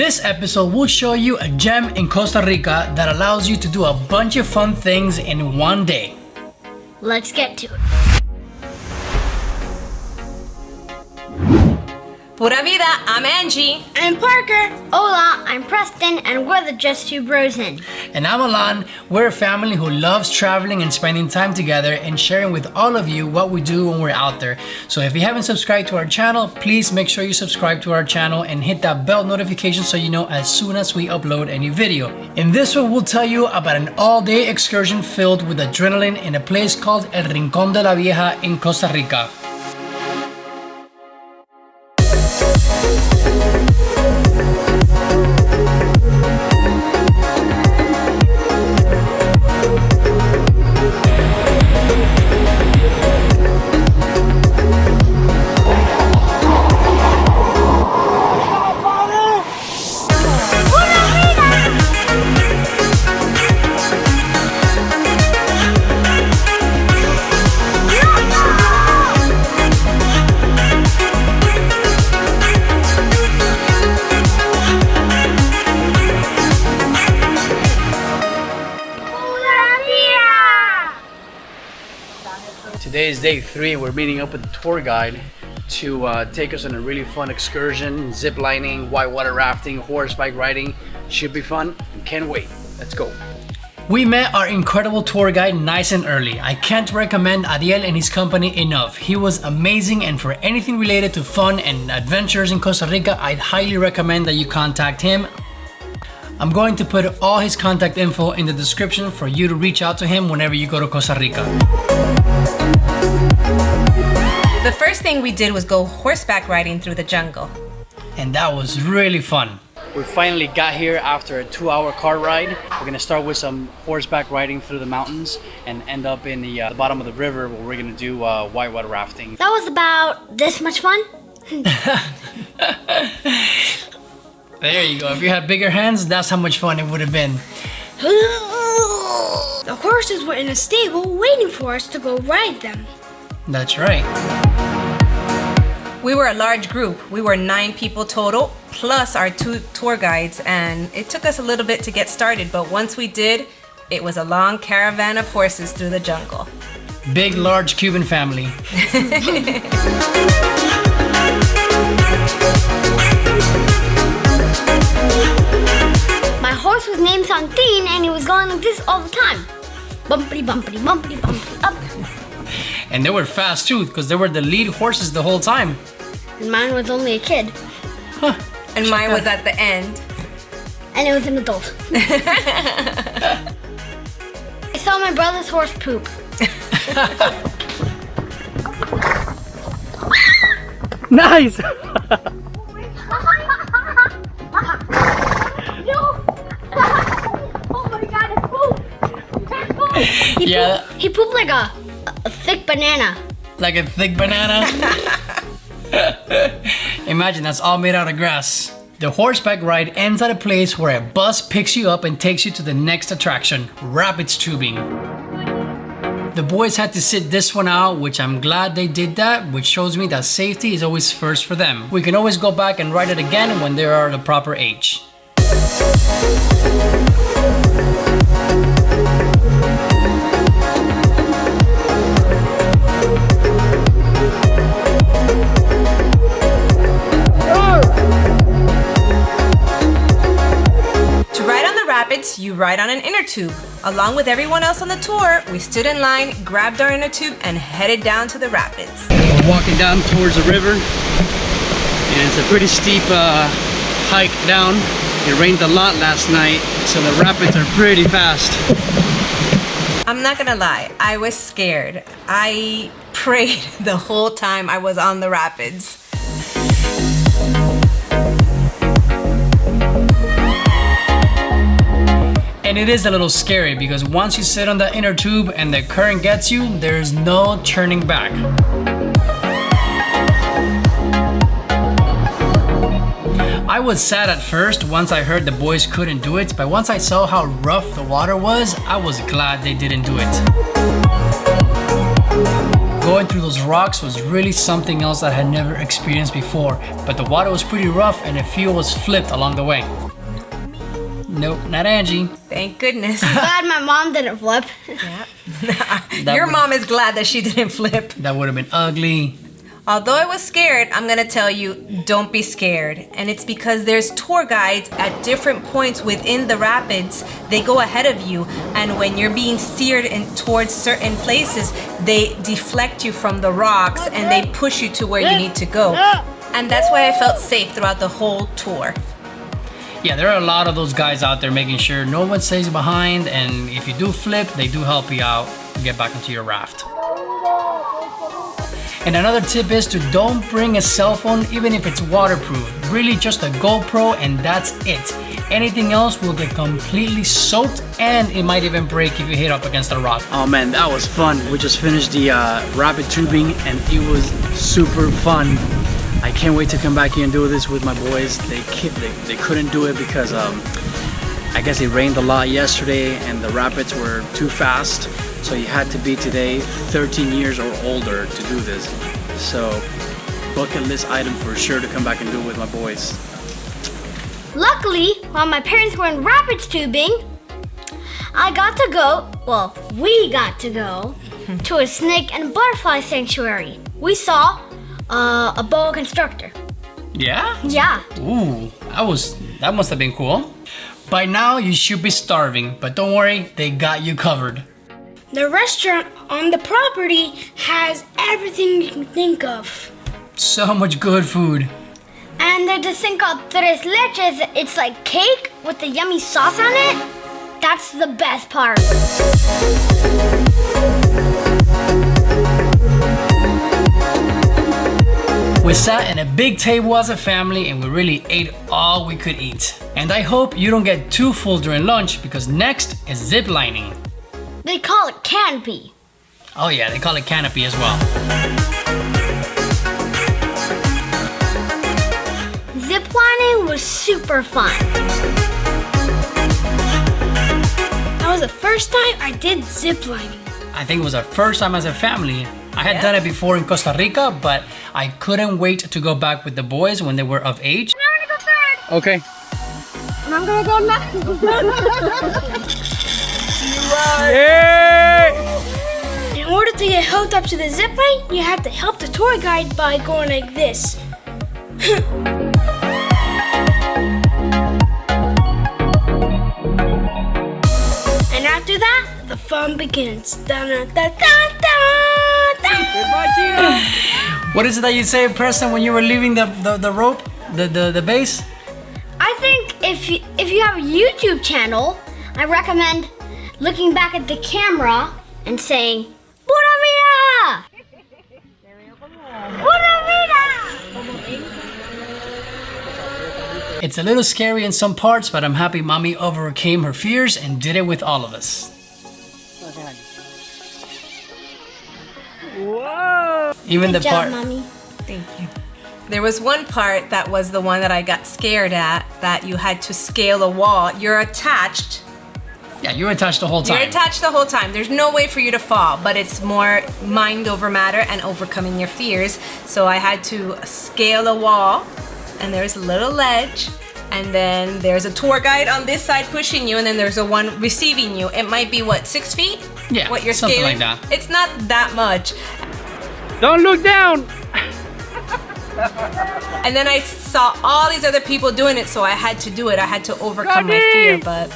This episode will show you a gem in Costa Rica that allows you to do a bunch of fun things in one day. Let's get to it. Pura vida, I'm Angie. I'm Parker. Hola, I'm Preston, and we're the Just Two Bros in. And I'm Alan. We're a family who loves traveling and spending time together and sharing with all of you what we do when we're out there. So if you haven't subscribed to our channel, please make sure you subscribe to our channel and hit that bell notification so you know as soon as we upload any video. In this one, we'll tell you about an all-day excursion filled with adrenaline in a place called El Rincon de la Vieja in Costa Rica. Today is day 3. We're meeting up with the tour guide to take us on a really fun excursion, zip lining, whitewater rafting, horseback riding. Should be fun. Can't wait. Let's go. We met our incredible tour guide nice and early. I can't recommend Ariel and his company enough. He was amazing, and for anything related to fun and adventures in Costa Rica, I'd highly recommend that you contact him. I'm going to put all his contact info in the description for you to reach out to him whenever you go to Costa Rica. The first thing we did was go horseback riding through the jungle. And that was really fun. We finally got here after a 2-hour car ride. We're gonna start with some horseback riding through the mountains and end up in the bottom of the river where we're gonna do whitewater rafting. That was about this much fun. There you go. If you had bigger hands, that's how much fun it would have been. The horses were in a stable waiting for us to go ride them. That's right. We were a large group. We were 9 people total, plus our 2 tour guides, and it took us a little bit to get started, but once we did, it was a long caravan of horses through the jungle. Big, large Cuban family. My horse was named Santin, and he was going like this all the time. Bumpity, bumpity, bumpity, bumpity, up. And they were fast too, because they were the lead horses the whole time. And mine was only a kid. Huh. And mine was at the end. And it was an adult. I saw my brother's horse poop. Nice! He pooped like a thick banana. Like a thick banana? Imagine that's all made out of grass. The horseback ride ends at a place where a bus picks you up and takes you to the next attraction, rapids tubing. The boys had to sit this one out, which I'm glad they did that, which shows me that safety is always first for them. We can always go back and ride it again when they are the proper age. You ride on an inner tube. Along with everyone else on the tour, we stood in line, grabbed our inner tube, and headed down to the rapids. We're walking down towards the river, and it's a pretty steep hike down. It rained a lot last night, so the rapids are pretty fast. I'm not gonna lie, I was scared. I prayed the whole time I was on the rapids. And it is a little scary because once you sit on the inner tube and the current gets you, there's no turning back. I was sad at first once I heard the boys couldn't do it, but once I saw how rough the water was, I was glad they didn't do it. going through those rocks was really something else that I had never experienced before. But the water was pretty rough and a few was flipped along the way. Nope, not Angie. Thank goodness. Glad my mom didn't flip. Yeah. Your mom is glad that she didn't flip. That would have been ugly. Although I was scared, I'm gonna tell you, don't be scared. And it's because there's tour guides at different points within the rapids. They go ahead of you, and when you're being steered towards certain places, they deflect you from the rocks and they push you to where you need to go. And that's why I felt safe throughout the whole tour. Yeah, there are a lot of those guys out there making sure no one stays behind, and if you do flip, they do help you out and get back into your raft. And another tip is to don't bring a cell phone even if it's waterproof. Really just a GoPro and that's it. Anything else will get completely soaked and it might even break if you hit up against a rock. Oh man, that was fun. We just finished the rapid tubing and it was super fun. I can't wait to come back here and do this with my boys. They couldn't do it because I guess it rained a lot yesterday and the rapids were too fast. So you had to be today 13 years or older to do this. So bucket list item for sure to come back and do it with my boys. Luckily, while my parents were in rapids tubing, I got to go, well, we got to go to a snake and butterfly sanctuary. We saw a boa constrictor. Yeah? Yeah. Ooh, that must have been cool. By now you should be starving, but don't worry, they got you covered. The restaurant on the property has everything you can think of. So much good food. And there's this thing called tres leches. It's like cake with the yummy sauce on it. That's the best part. We sat in a big table as a family and we really ate all we could eat. And I hope you don't get too full during lunch because next is zip lining. They call it Canopy. Oh yeah, they call it Canopy as well. Ziplining was super fun. That was the first time I did zip lining. I think it was our first time as a family. I had done it before in Costa Rica, but I couldn't wait to go back with the boys when they were of age. I'm gonna go third. Okay. And I'm gonna go next. In order to get hooked up to the zip line, you have to help the tour guide by going like this. And after that, the fun begins. What is it that you say, Preston, when you were leaving the rope, the base? I think if you have a YouTube channel, I recommend looking back at the camera and saying, Pura vida! Pura vida! It's a little scary in some parts, but I'm happy Mommy overcame her fears and did it with all of us. Whoa! Even Good the job, part. Mommy. Thank you. There was one part that was the one that I got scared at, that you had to scale a wall. You're attached. Yeah, you were attached the whole time. You're attached the whole time. There's no way for you to fall, but it's more mind over matter and overcoming your fears. So I had to scale a wall, and there's a little ledge, and then there's a tour guide on this side pushing you, and then there's a one receiving you. It might be, what, 6 feet? Yeah, what you're something scaling? like that. It's not that much. Don't look down! And then I saw all these other people doing it, so I had to do it. I had to overcome my fear, but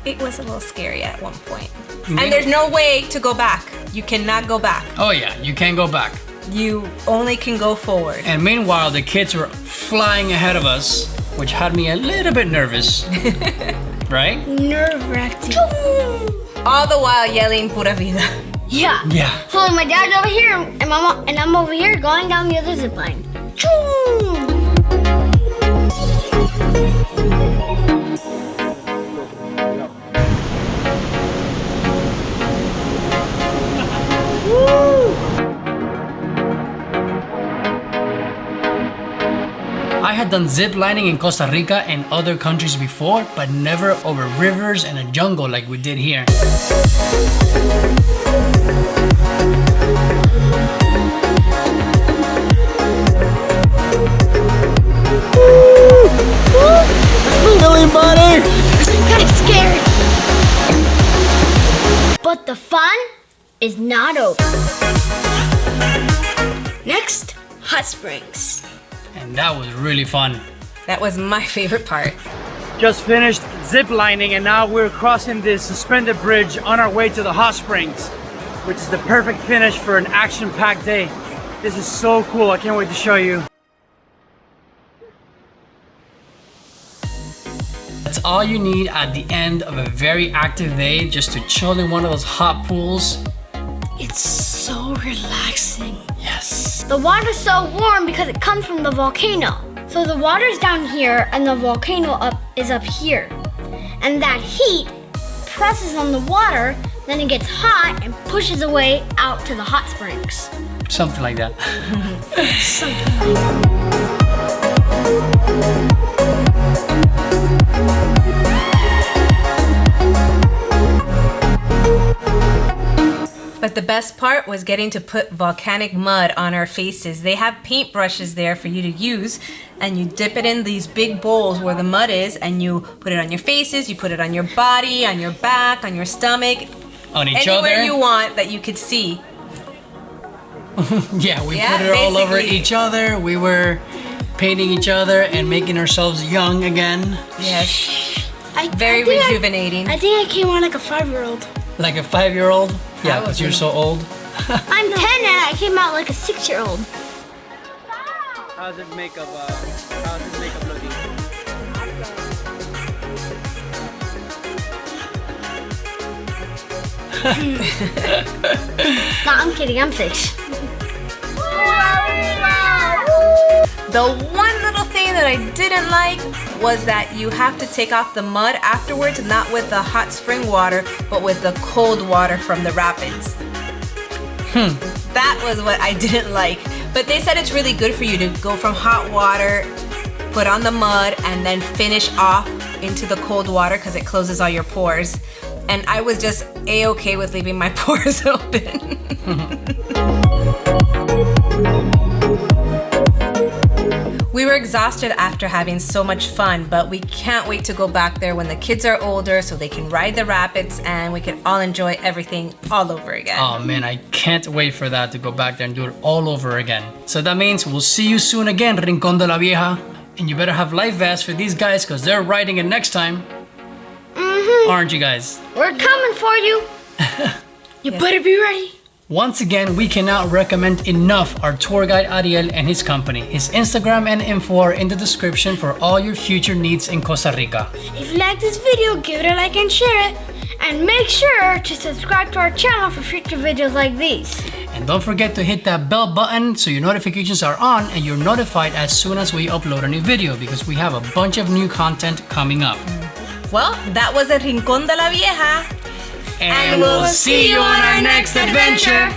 it was a little scary at one point. And there's no way to go back. You cannot go back. Oh yeah, you can't go back. You only can go forward. And meanwhile, the kids were flying ahead of us, which had me a little bit nervous. Right? Nerve-wracking. All the while yelling Pura Vida. Yeah. Yeah. So my dad's over here and I'm over here going down the other zip line. Choo! I had done zip lining in Costa Rica and other countries before, but never over rivers and a jungle like we did here. Really, buddy? I'm kind of scared. But the fun is not over. Next, hot springs. And that was really fun. That was my favorite part. Just finished zip lining and now we're crossing this suspended bridge on our way to the hot springs, which is the perfect finish for an action-packed day. This is so cool, I can't wait to show you. That's all you need at the end of a very active day, just to chill in one of those hot pools. It's so relaxing. Yes. The water's so warm because it comes from the volcano. So the water's down here and the volcano is up here. And that heat presses on the water, then it gets hot and pushes away out to the hot springs. Something like that. But the best part was getting to put volcanic mud on our faces. They have paintbrushes there for you to use, and you dip it in these big bowls where the mud is, and you put it on your faces, you put it on your body, on your back, on your stomach, On each anywhere other. you want that you could see. Yeah, we Yeah, put it all over basically. each other. We were painting each other and making ourselves young again. Yes, I very think rejuvenating. I think I came on like a 5-year-old. Like a 5-year-old? Yeah, because Probably. you're so old. I'm 10 and I came out like a 6-year-old. How's this makeup looking? No, I'm kidding, I'm 6. The one little thing that I didn't like was that you have to take off the mud afterwards, not with the hot spring water, but with the cold water from the rapids. That was what I didn't like. But they said it's really good for you to go from hot water, put on the mud, and then finish off into the cold water because it closes all your pores. And I was just A-okay with leaving my pores open. We were exhausted after having so much fun, but we can't wait to go back there when the kids are older so they can ride the rapids and we can all enjoy everything all over again. Oh man, I can't wait for that, to go back there and do it all over again. So that means we'll see you soon again, Rincon de la Vieja. And you better have life vests for these guys because they're riding it next time. Aren't you guys? We're coming for you. You better be ready. Once again, we cannot recommend enough our tour guide Ariel and his company. His Instagram and info are in the description for all your future needs in Costa Rica. If you like this video, give it a like and share it. And make sure to subscribe to our channel for future videos like these. And don't forget to hit that bell button so your notifications are on and you're notified as soon as we upload a new video, because we have a bunch of new content coming up. Well, that was el Rincon de la Vieja. And we'll see you on our next adventure.